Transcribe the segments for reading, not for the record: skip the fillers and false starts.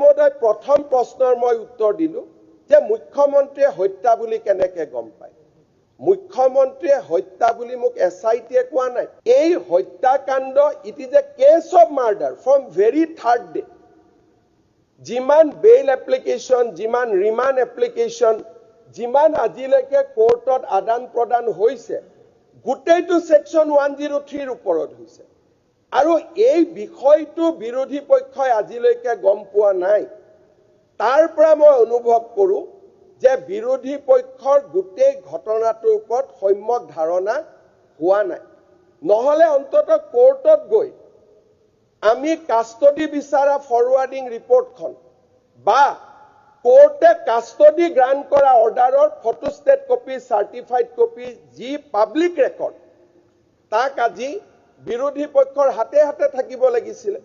মহোদয় প্ৰথম প্ৰশ্নৰ মই উত্তৰ দিলো যে মুখ্যমন্ত্ৰীয়ে হত্যা বুলি কেনেকৈ গম পায় মুখ্যমন্ত্ৰীয়ে হত্যা বুলি মোক এছআইটিয়ে কোৱা নাই এই হত্যাকাণ্ড it is a case of murder from very third day যিমান বেইল এপ্লিকেশ্যন যিমান ৰিমাণ্ড এপ্লিকেশ্যন যিমান আজিলৈকে কোৰ্টত আদান প্ৰদান হৈছে গোটেইটো সেকশন 103 ৰ ওপৰত হৈছে আৰু এই বিষয়টো বিৰোধী পক্ষই আজিলৈকে গম পোৱা নাই তাৰ পৰা মই অনুভৱ কৰো যে বিৰোধী পক্ষৰ গোটেই ঘটনাটোৰ ওপৰত সম্যক ধাৰণা হোৱা নাই নহলে অন্তত কোৰ্টত গৈ আমি কাষ্টডি বিচাৰা ফৰৱাৰ্ডিং ৰিপৰ্টখন বা কোৰ্টে কাষ্টডি গ্ৰান্ট কৰা অৰ্ডাৰৰ ফটোষ্টেট কপি সাৰ্টিফাইড কপি যি পাব্লিক ৰেকৰ্ড তাক আজি বিৰোধী পক্ষৰ হাতে হাতে থাকিব লাগিছিল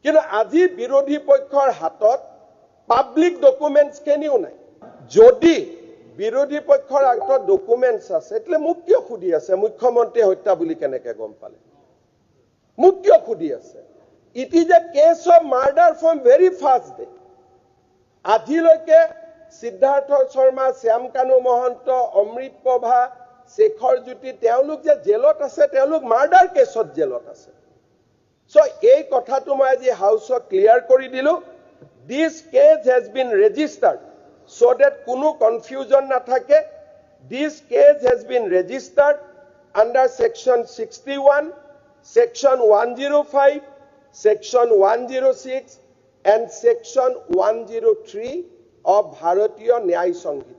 কিন্তু আজি বিৰোধী পক্ষৰ হাতত পাব্লিক ডকুমেন্টছ কেনিও নাই যদি বিৰোধী পক্ষৰ হাতত ডকুমেন্টছ আছে তেলে মোক কিয় খুদি আছে মুখ্যমন্ত্ৰী হত্যা বুলি কেনেকৈ গম পালে মোক কিয় খুদি আছে it is a case of murder from very first day আজিলৈকে সিদ্ধাৰ্থ শৰ্মা শ্যামকানু মহন্ত অমৃত প্ৰভা শেখৰ জ্যোতি তেওঁলোক যে জেলত আছে তেওঁলোক মাৰ্ডাৰ কেছত জেলত আছে সো এই কথাটো মই আজি হাউসক ক্লিয়াৰ কৰি দিলো this case has been registered so that কোনো confusion নাথাকে this case has been registered under section 61 section 105 section 106 and section 103 of Bharatiya Nyay Sanhita